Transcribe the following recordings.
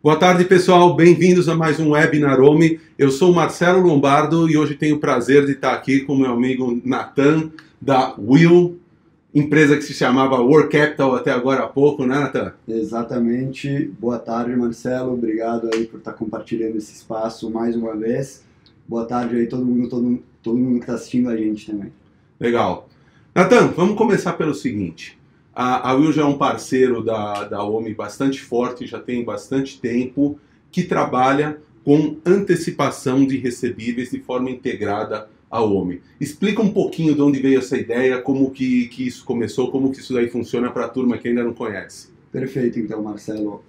Boa tarde, pessoal. Bem-vindos a mais um Webinar OMI. Eu sou o Marcelo Lombardo e hoje tenho o prazer de estar aqui com meu amigo Nathan, da Will, empresa que se chamava Work Capital até agora há pouco, né, Nathan? Exatamente. Boa tarde, Marcelo. Obrigado aí por estar compartilhando esse espaço mais uma vez. Boa tarde aí todo mundo que está assistindo a gente também. Legal. Nathan, vamos começar pelo seguinte. A Will já é um parceiro da OMI bastante forte, já tem bastante tempo, que trabalha com antecipação de recebíveis de forma integrada à OMI. Explica um pouquinho de onde veio essa ideia, como que isso começou, como que isso daí funciona para a turma que ainda não conhece. Perfeito, então, Marcelo.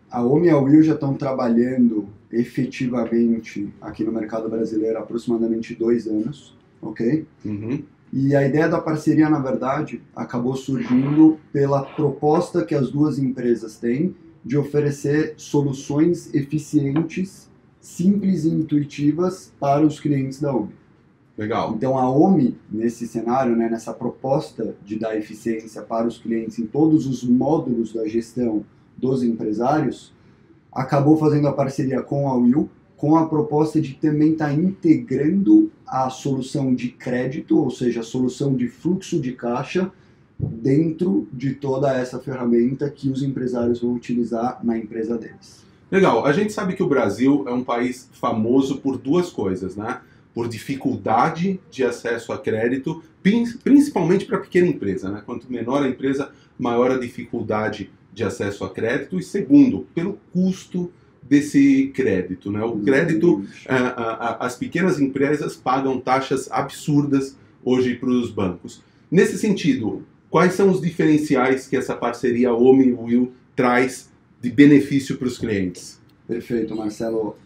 A OMI e a Will já estão trabalhando efetivamente aqui no mercado brasileiro há aproximadamente 2 anos, ok? Uhum. E a ideia da parceria, na verdade, acabou surgindo pela proposta que as duas empresas têm de oferecer soluções eficientes, simples e intuitivas para os clientes da OMI. Legal. Então a OMI, nesse cenário, né, nessa proposta de dar eficiência para os clientes em todos os módulos da gestão dos empresários, acabou fazendo a parceria com a Will, com a proposta de também estar integrando a solução de crédito, ou seja, a solução de fluxo de caixa, dentro de toda essa ferramenta que os empresários vão utilizar na empresa deles. Legal. A gente sabe que o Brasil é um país famoso por duas coisas, né? Por dificuldade de acesso a crédito, principalmente para pequena empresa, né? Quanto menor a empresa, maior a dificuldade de acesso a crédito. E segundo, pelo custo desse crédito, né? O crédito, as pequenas empresas pagam taxas absurdas hoje para os bancos. Nesse sentido, quais são os diferenciais que essa parceria OMI e Will traz de benefício para os clientes? Perfeito, Marcelo.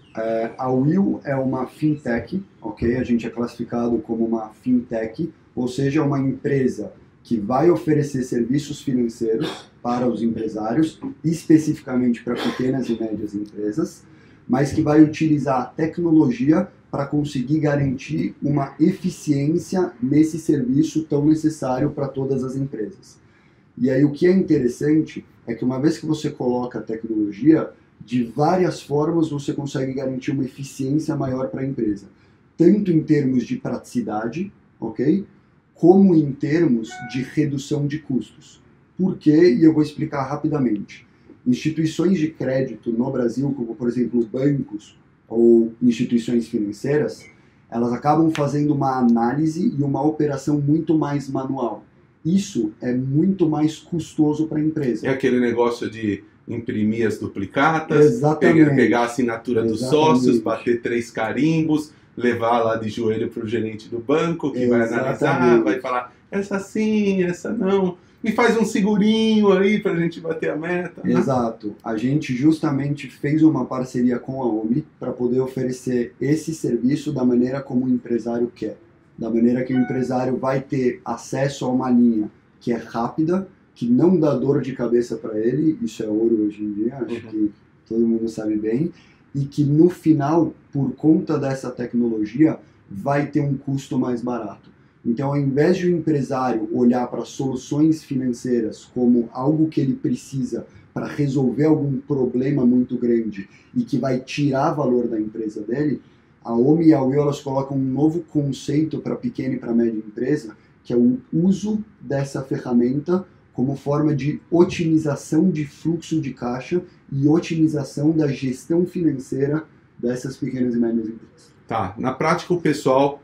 A Will é uma fintech, ok? A gente é classificado como uma fintech, ou seja, uma empresa que vai oferecer serviços financeiros para os empresários, especificamente para pequenas e médias empresas, mas que vai utilizar a tecnologia para conseguir garantir uma eficiência nesse serviço tão necessário para todas as empresas. E aí o que é interessante é que uma vez que você coloca a tecnologia, de várias formas você consegue garantir uma eficiência maior para a empresa, tanto em termos de praticidade, ok? Como em termos de redução de custos. Por quê? E eu vou explicar rapidamente. Instituições de crédito no Brasil, como por exemplo bancos ou instituições financeiras, elas acabam fazendo uma análise e uma operação muito mais manual. Isso é muito mais custoso para a empresa. É aquele negócio de imprimir as duplicatas, pegar a assinatura dos sócios, bater 3 carimbos, levar lá de joelho para o gerente do banco, que vai analisar, vai falar, essa sim, essa não, e faz um segurinho aí para a gente bater a meta. Né? Exato. A gente justamente fez uma parceria com a OMI para poder oferecer esse serviço da maneira como o empresário quer. Da maneira que o empresário vai ter acesso a uma linha que é rápida, que não dá dor de cabeça para ele, isso é ouro hoje em dia, acho que todo mundo sabe bem, e que no final, por conta dessa tecnologia, vai ter um custo mais barato. Então, ao invés de o empresário olhar para soluções financeiras como algo que ele precisa para resolver algum problema muito grande e que vai tirar valor da empresa dele, a OMI e a Will elas colocam um novo conceito para pequena e para média empresa, que é o uso dessa ferramenta como forma de otimização de fluxo de caixa e otimização da gestão financeira dessas pequenas e médias empresas. Tá, na prática o pessoal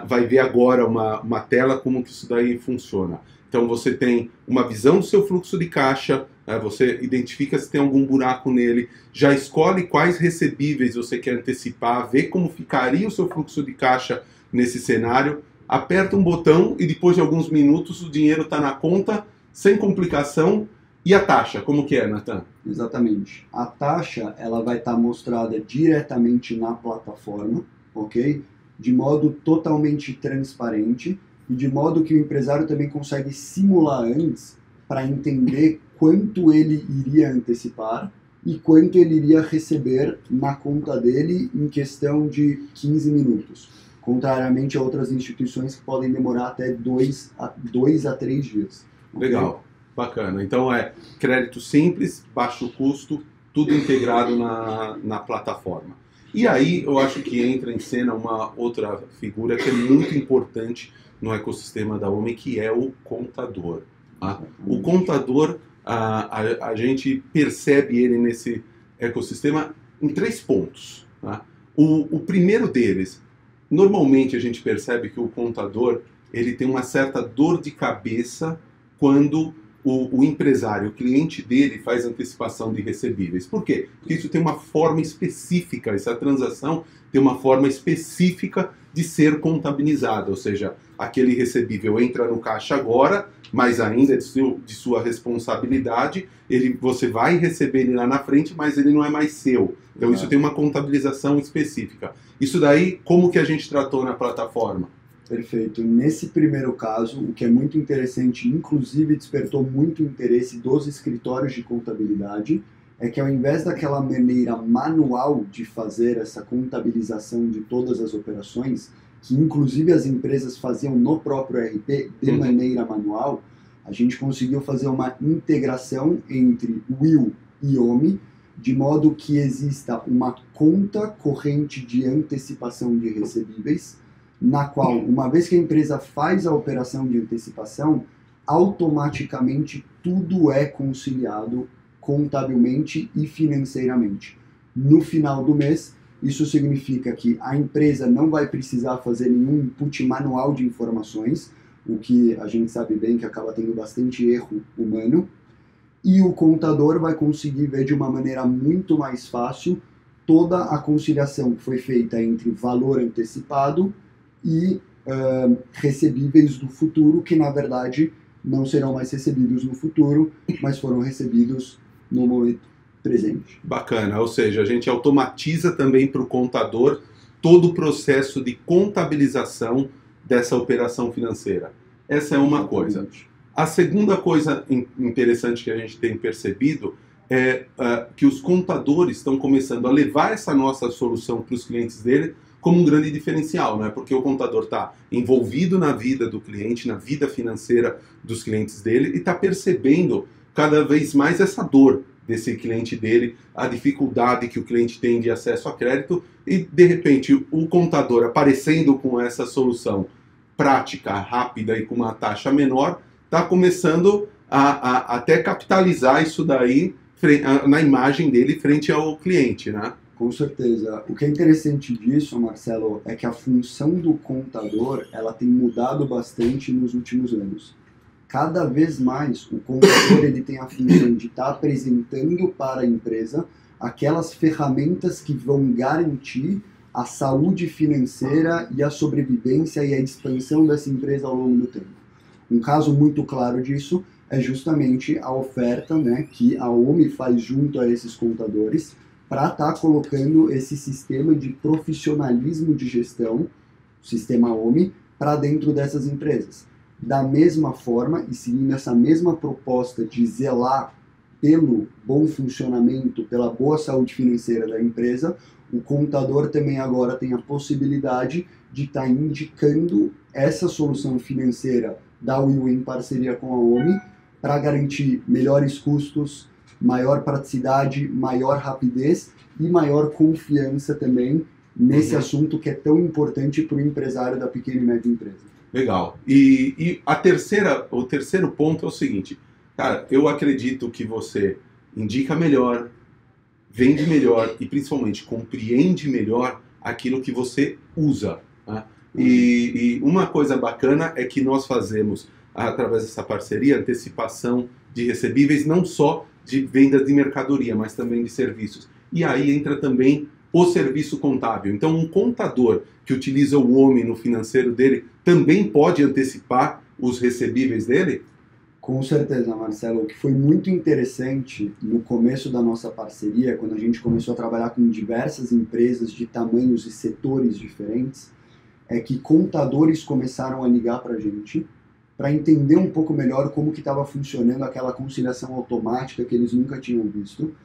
vai ver agora uma tela como que isso daí funciona. Então você tem uma visão do seu fluxo de caixa, você identifica se tem algum buraco nele, já escolhe quais recebíveis você quer antecipar, vê como ficaria o seu fluxo de caixa nesse cenário, aperta um botão e depois de alguns minutos o dinheiro está na conta, sem complicação. E a taxa, como que é, Nathan? Exatamente. A taxa ela vai estar mostrada diretamente na plataforma, ok? De modo totalmente transparente e de modo que o empresário também consegue simular antes para entender quanto ele iria antecipar e quanto ele iria receber na conta dele em questão de 15 minutos. Contrariamente a outras instituições que podem demorar até 2 a 3 dias. Legal, bacana. Então é crédito simples, baixo custo tudo integrado na plataforma. E aí eu acho que entra em cena uma outra figura que é muito importante no ecossistema da OMI, que é o contador. Tá? O contador, a gente percebe ele nesse ecossistema em 3 pontos. Tá? O primeiro deles, normalmente a gente percebe que o contador ele tem uma certa dor de cabeça quando o empresário, o cliente dele, faz antecipação de recebíveis. Por quê? Porque isso tem uma forma específica, essa transação tem uma forma específica de ser contabilizada, ou seja, aquele recebível entra no caixa agora, mas ainda é de sua responsabilidade, você vai receber ele lá na frente, mas ele não é mais seu. Então isso tem uma contabilização específica. Isso daí, como que a gente tratou na plataforma? Perfeito. Nesse primeiro caso, o que é muito interessante, inclusive despertou muito interesse dos escritórios de contabilidade, é que ao invés daquela maneira manual de fazer essa contabilização de todas as operações, que inclusive as empresas faziam no próprio ERP de maneira manual, a gente conseguiu fazer uma integração entre Will e OMI, de modo que exista uma conta corrente de antecipação de recebíveis, na qual, uma vez que a empresa faz a operação de antecipação, automaticamente tudo é conciliado contabilmente e financeiramente. No final do mês, isso significa que a empresa não vai precisar fazer nenhum input manual de informações, o que a gente sabe bem que acaba tendo bastante erro humano, e o contador vai conseguir ver de uma maneira muito mais fácil toda a conciliação que foi feita entre valor antecipado e recebíveis do futuro, que na verdade não serão mais recebidos no futuro, mas foram recebidos no momento presente. Bacana, ou seja, a gente automatiza também para o contador todo o processo de contabilização dessa operação financeira. Essa é uma coisa. A segunda coisa interessante que a gente tem percebido é que os contadores estão começando a levar essa nossa solução para os clientes dele como um grande diferencial, né? Porque o contador está envolvido na vida do cliente, na vida financeira dos clientes dele e está percebendo cada vez mais essa dor desse cliente dele, a dificuldade que o cliente tem de acesso a crédito e, de repente, o contador aparecendo com essa solução prática, rápida e com uma taxa menor, está começando a até capitalizar isso daí na imagem dele frente ao cliente, né? Com certeza. O que é interessante disso, Marcelo, é que a função do contador ela tem mudado bastante nos últimos anos. Cada vez mais o contador ele tem a função de estar apresentando para a empresa aquelas ferramentas que vão garantir a saúde financeira e a sobrevivência e a expansão dessa empresa ao longo do tempo. Um caso muito claro disso é justamente a oferta, né, que a OMI faz junto a esses contadores para estar colocando esse sistema de profissionalismo de gestão, o sistema OMI, para dentro dessas empresas. Da mesma forma, e seguindo essa mesma proposta de zelar pelo bom funcionamento, pela boa saúde financeira da empresa, o contador também agora tem a possibilidade de estar indicando essa solução financeira da Will em parceria com a OMI para garantir melhores custos, maior praticidade, maior rapidez e maior confiança também nesse assunto que é tão importante para o empresário da pequena e média empresa. Legal. E o terceiro ponto é o seguinte, cara, eu acredito que você indica melhor, vende melhor e principalmente compreende melhor aquilo que você usa. Né? E uma coisa bacana é que nós fazemos, através dessa parceria, antecipação de recebíveis, não só de venda de mercadoria, mas também de serviços. E aí entra também o serviço contábil. Então, um contador que utiliza o OMI no financeiro dele também pode antecipar os recebíveis dele? Com certeza, Marcelo. O que foi muito interessante no começo da nossa parceria, quando a gente começou a trabalhar com diversas empresas de tamanhos e setores diferentes, é que contadores começaram a ligar para a gente para entender um pouco melhor como que estava funcionando aquela conciliação automática que eles nunca tinham visto.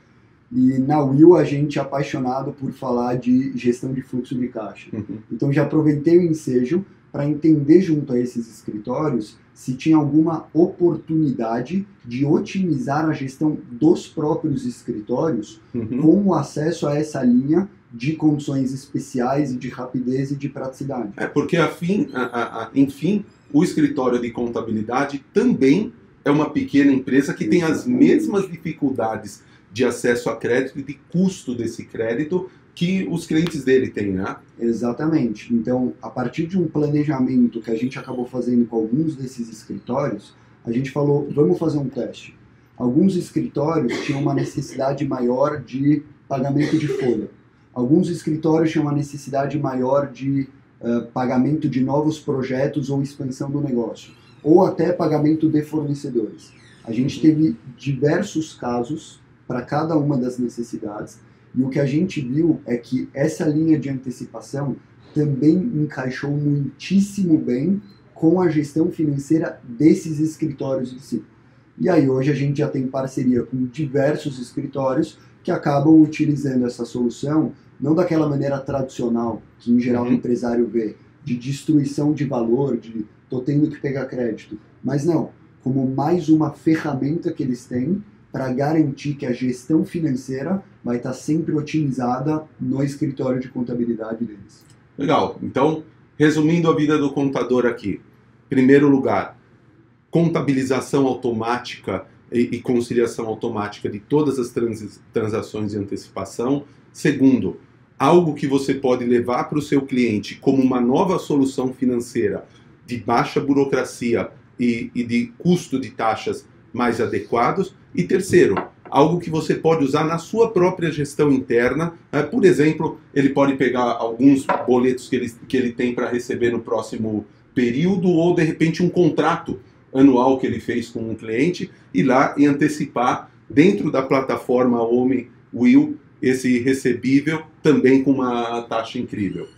E na Will a gente é apaixonado por falar de gestão de fluxo de caixa. Então já aproveitei o ensejo para entender junto a esses escritórios se tinha alguma oportunidade de otimizar a gestão dos próprios escritórios com o acesso a essa linha de condições especiais e de rapidez e de praticidade. Porque, enfim, o escritório de contabilidade também é uma pequena empresa que tem as mesmas dificuldades de acesso a crédito e de custo desse crédito que os clientes dele têm, né? Exatamente. Então, a partir de um planejamento que a gente acabou fazendo com alguns desses escritórios, a gente falou, vamos fazer um teste. Alguns escritórios tinham uma necessidade maior de pagamento de folha. Alguns escritórios tinham uma necessidade maior de pagamento de novos projetos ou expansão do negócio, ou até pagamento de fornecedores. A gente teve diversos casos para cada uma das necessidades, e o que a gente viu é que essa linha de antecipação também encaixou muitíssimo bem com a gestão financeira desses escritórios em si. E aí hoje a gente já tem parceria com diversos escritórios que acabam utilizando essa solução, não daquela maneira tradicional, que em geral o empresário vê, de destruição de valor, de tô tendo que pegar crédito, mas não, como mais uma ferramenta que eles têm para garantir que a gestão financeira vai estar sempre otimizada no escritório de contabilidade deles. Legal. Então, resumindo a vida do contador aqui. Primeiro lugar, contabilização automática e conciliação automática de todas as transações de antecipação. Segundo, algo que você pode levar para o seu cliente como uma nova solução financeira de baixa burocracia e de custo de taxas mais adequados. E terceiro, algo que você pode usar na sua própria gestão interna. Por exemplo, ele pode pegar alguns boletos que ele tem para receber no próximo período, ou de repente um contrato anual que ele fez com um cliente, ir lá e antecipar dentro da plataforma OmiWill esse recebível também com uma taxa incrível.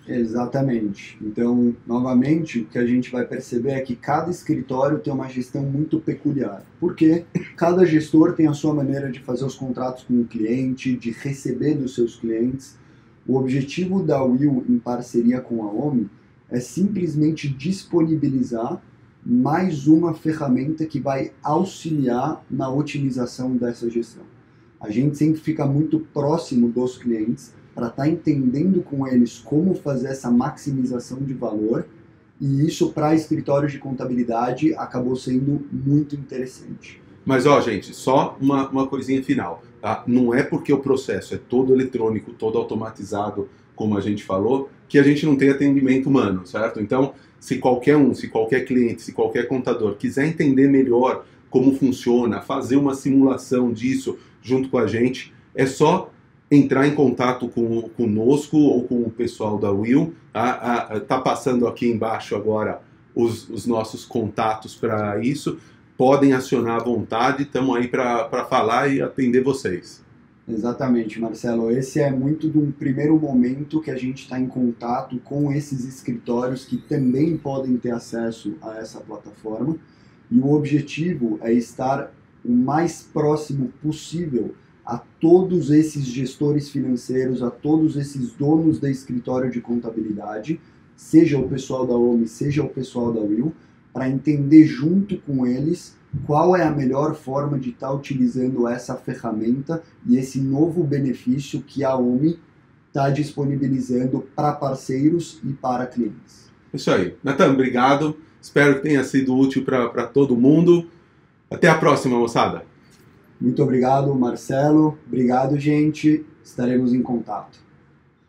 Exatamente. Então, novamente, o que a gente vai perceber é que cada escritório tem uma gestão muito peculiar. Porque cada gestor tem a sua maneira de fazer os contratos com o cliente, de receber dos seus clientes. O objetivo da Will, em parceria com a Omi, é simplesmente disponibilizar mais uma ferramenta que vai auxiliar na otimização dessa gestão. A gente sempre fica muito próximo dos clientes para estar entendendo com eles como fazer essa maximização de valor, e isso para escritórios de contabilidade acabou sendo muito interessante. Mas gente, só uma coisinha final, tá? Não é porque o processo é todo eletrônico, todo automatizado, como a gente falou, que a gente não tem atendimento humano, certo? Então, se qualquer cliente, se qualquer contador quiser entender melhor como funciona, fazer uma simulação disso junto com a gente, é só entrar em contato conosco ou com o pessoal da Will. Tá passando aqui embaixo agora os nossos contatos para isso. Podem acionar à vontade, estamos aí para falar e atender vocês. Exatamente, Marcelo. Esse é muito de um primeiro momento que a gente está em contato com esses escritórios que também podem ter acesso a essa plataforma. E o objetivo é estar o mais próximo possível a todos esses gestores financeiros, a todos esses donos de escritório de contabilidade, seja o pessoal da OMI, seja o pessoal da Will, para entender junto com eles qual é a melhor forma de estar utilizando essa ferramenta e esse novo benefício que a OMI está disponibilizando para parceiros e para clientes. Isso aí. Natan, obrigado. Espero que tenha sido útil para todo mundo. Até a próxima, moçada. Muito obrigado, Marcelo. Obrigado, gente. Estaremos em contato.